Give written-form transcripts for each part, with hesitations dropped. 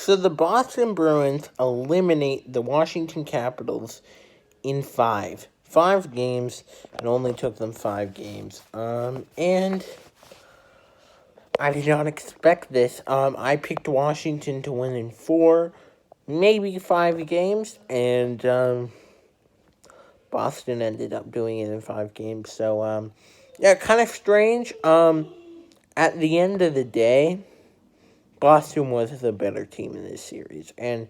So the Boston Bruins eliminate the Washington Capitals in five games. It only took them 5 games. And I did not expect this. I picked Washington to win in 4, maybe 5 games, and Boston ended up doing it in 5 games. So yeah, kind of strange. At the end of the day, Boston was the better team in this series, and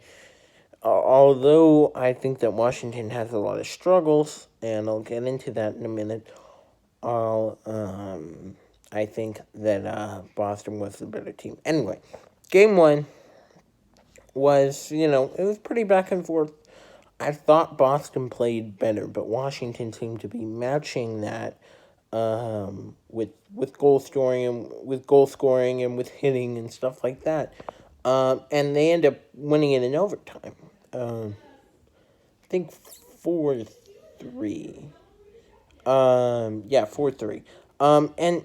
although I think that Washington has a lot of struggles, and I'll get into that in a minute, I think that Boston was the better team. Anyway, game 1 was, it was pretty back and forth. I thought Boston played better, but Washington seemed to be matching that with goal scoring and with hitting and stuff like that. And they end up winning it in overtime. I think 4-3. Yeah, 4-3. And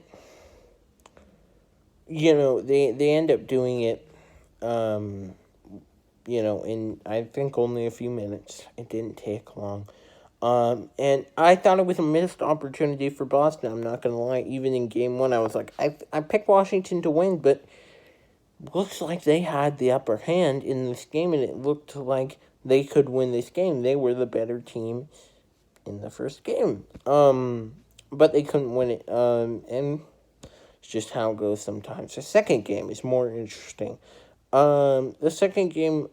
they end up doing it. In I think only a few minutes. It didn't take long. And I thought it was a missed opportunity for Boston. I'm not gonna lie. Even in game 1, I was like, I picked Washington to win, but looks like they had the upper hand in this game, and it looked like they could win this game. They were the better team in the first game. But they couldn't win it. And it's just how it goes sometimes. The second game is more interesting. The second game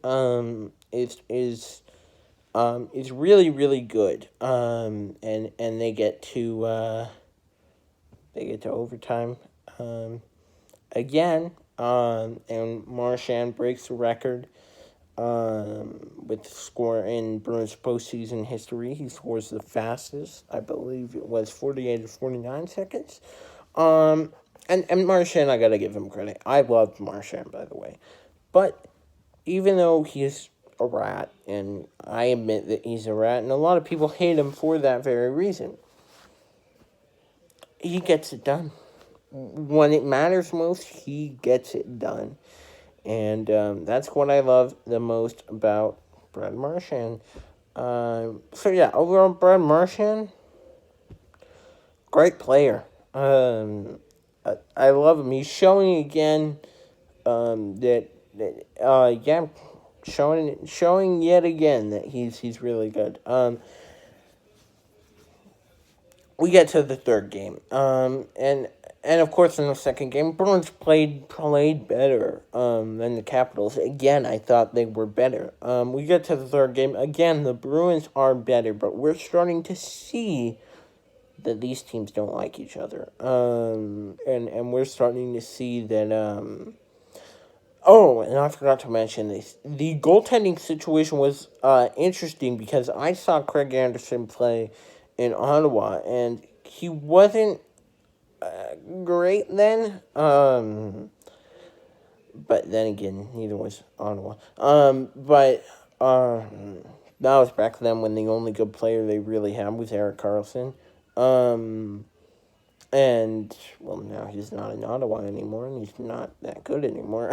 is really, really good. And they get to overtime again. And Marchand breaks the record with the score in Bruins postseason history. He scores the fastest. I believe it was 48 or 49 seconds. And Marchand, I gotta give him credit. I loved Marchand, by the way. But even though he's a rat, and I admit that he's a rat, and a lot of people hate him for that very reason, he gets it done. When it matters most, he gets it done. And that's what I love the most about Brad Marchand. So yeah, overall, Brad Marchand, great player. I love him. He's showing again showing yet again that he's really good. We get to the third game. And of course, in the second game, Bruins played better than the Capitals. Again, I thought they were better. We get to the third game. Again, the Bruins are better, but we're starting to see that these teams don't like each other. And we're starting to see that... Oh, and I forgot to mention this. The goaltending situation was interesting because I saw Craig Anderson play in Ottawa, and he wasn't great then. But then again, neither was Ottawa. But that was back then when the only good player they really had was Erik Karlsson. And, well, now he's not in Ottawa anymore, and he's not that good anymore.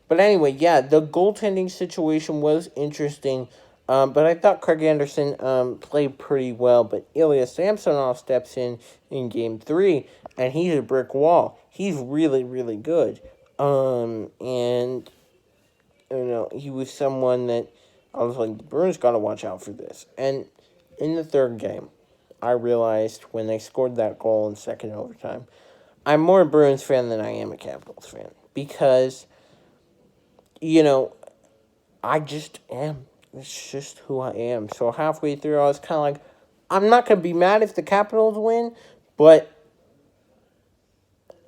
But anyway, yeah, the goaltending situation was interesting. But I thought Craig Anderson played pretty well. But Ilya Samsonov steps in Game 3, and he's a brick wall. He's really, really good. And, he was someone that I was like, the Bruins got to watch out for this. And in the third game, I realized when they scored that goal in second overtime, I'm more a Bruins fan than I am a Capitals fan. Because, I just am. It's just who I am. So halfway through, I was kind of like, I'm not going to be mad if the Capitals win, but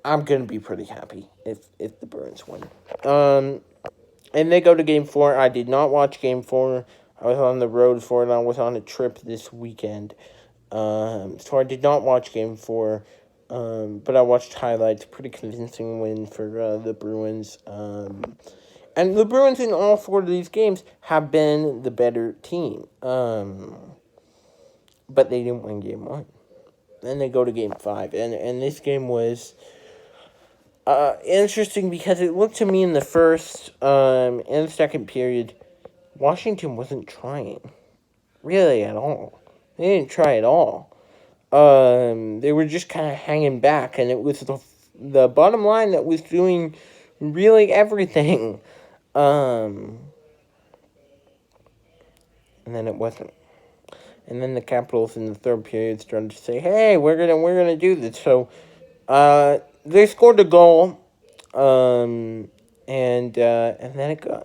I'm going to be pretty happy if the Bruins win. And they go to Game 4. I did not watch Game 4. I was on the road for it. I was on a trip this weekend. So I did not watch Game 4, but I watched highlights. Pretty convincing win for the Bruins. And the Bruins in all 4 of these games have been the better team. But they didn't win Game 1. Then they go to Game 5. And this game was interesting because it looked to me in the first and second period, Washington wasn't trying really at all. They didn't try at all. They were just kind of hanging back, and it was the bottom line that was doing really everything. Um, and then it wasn't. And then the Capitals in the third period started to say, "Hey, we're gonna do this." So, they scored a goal, and then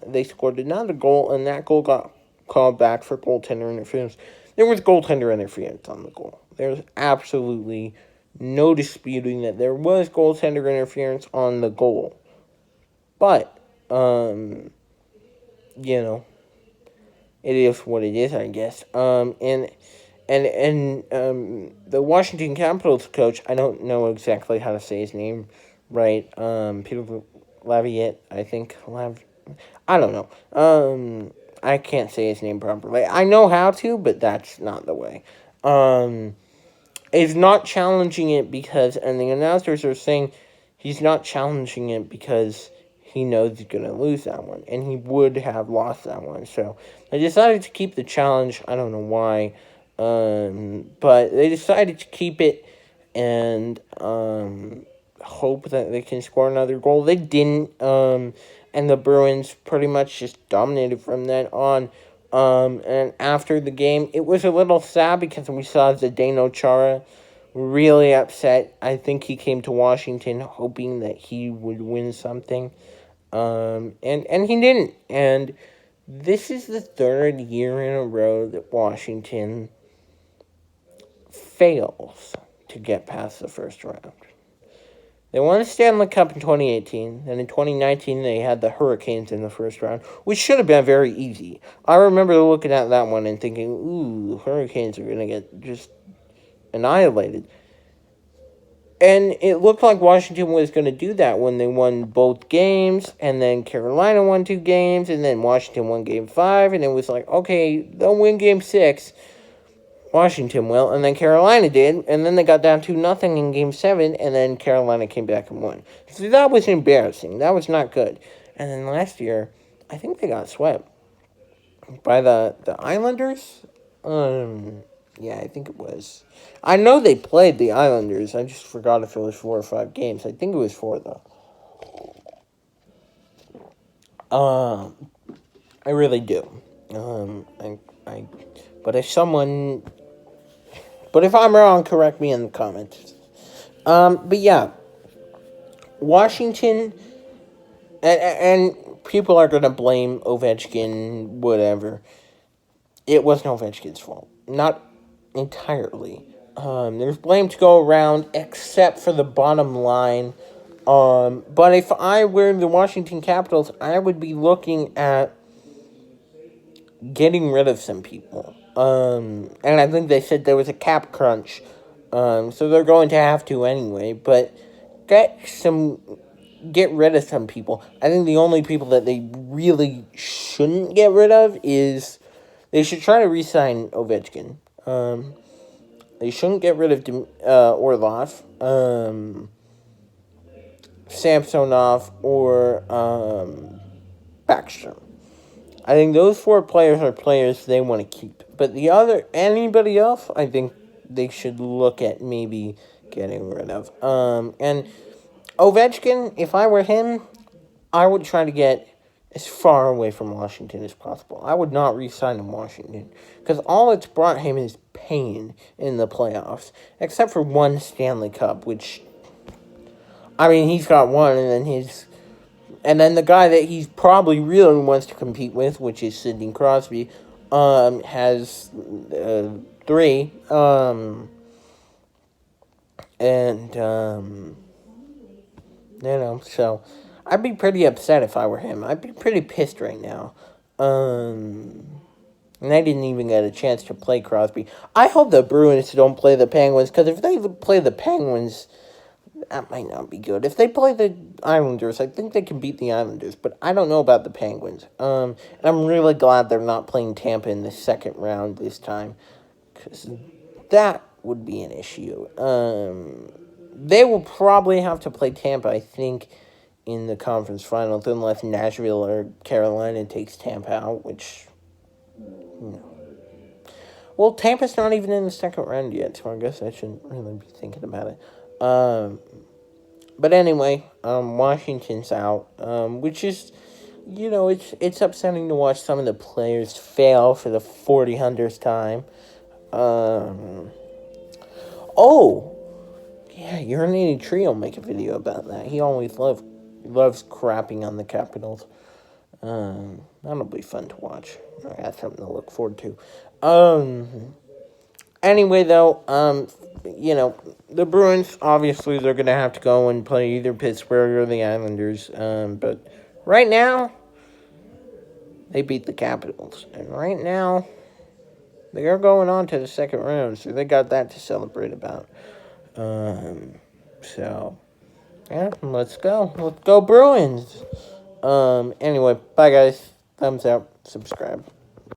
they scored another goal, and that goal got called back for goaltender interference. There was goaltender interference on the goal. There's absolutely no disputing that there was goaltender interference on the goal. But, you know, it is what it is, I guess. And the Washington Capitals coach, I don't know exactly how to say his name, right? Peter Laviette, I think. I don't know. I can't say his name properly. I know how to, but that's not the way. Is not challenging it because, and the announcers are saying he's not challenging it because he knows he's going to lose that one, and he would have lost that one. So they decided to keep the challenge. I don't know why, but they decided to keep it and hope that they can score another goal. They didn't, and the Bruins pretty much just dominated from then on. And after the game, it was a little sad because we saw Zdeno Chara really upset. I think he came to Washington hoping that he would win something. And he didn't. And this is the third year in a row that Washington fails to get past the first round. They won the Stanley Cup in 2018, and in 2019 they had the Hurricanes in the first round, which should have been very easy. I remember looking at that one and thinking, ooh, Hurricanes are going to get just annihilated. And it looked like Washington was going to do that when they won both games, and then Carolina won 2 games, and then Washington won Game 5, and it was like, okay, they'll win Game 6. Washington will, and then Carolina did, and then they got down 2-0 in Game 7, and then Carolina came back and won. So that was embarrassing. That was not good. And then last year, I think they got swept by the Islanders. Yeah, I think it was. I know they played the Islanders. I just forgot if it was 4 or 5 games. I think it was 4 though. I really do. But if I'm wrong, correct me in the comments. But yeah, Washington, and people are gonna blame Ovechkin, whatever. It wasn't Ovechkin's fault, not entirely. There's blame to go around, except for the bottom line. But if I were the Washington Capitals, I would be looking at getting rid of some people. And I think they said there was a cap crunch. So they're going to have to anyway. But get rid of some people. I think the only people that they really shouldn't get rid of is they should try to re-sign Ovechkin. They shouldn't get rid of Orlov, Samsonov, or Backstrom. I think those 4 players are players they want to keep. But anybody else, I think they should look at maybe getting rid of. And Ovechkin, if I were him, I would try to get as far away from Washington as possible. I would not re-sign in Washington, because all it's brought him is pain in the playoffs, except for 1 Stanley Cup, which, I mean, he's got 1, and then the guy that he probably really wants to compete with, which is Sidney Crosby, has 3. So I'd be pretty upset if I were him. I'd be pretty pissed right now. And I didn't even get a chance to play Crosby. I hope the Bruins don't play the Penguins, because if they play the Penguins, that might not be good. If they play the Islanders, I think they can beat the Islanders, but I don't know about the Penguins. And I'm really glad they're not playing Tampa in the second round this time, because that would be an issue. they will probably have to play Tampa, I think, in the conference finals, unless Nashville or Carolina takes Tampa out, which, well, Tampa's not even in the second round yet, so I guess I shouldn't really be thinking about it. But anyway, Washington's out, which is, it's upsetting to watch some of the players fail for the 400th time. Oh, yeah, Urinating Tree will make a video about that. He always loves crapping on the Capitals. That'll be fun to watch. I got something to look forward to. Anyway, though, the Bruins, obviously, they're going to have to go and play either Pittsburgh or the Islanders. But right now, they beat the Capitals. And right now, they are going on to the second round, so they got that to celebrate about. So, yeah, let's go. Let's go, Bruins. Anyway, bye, guys. Thumbs up. Subscribe.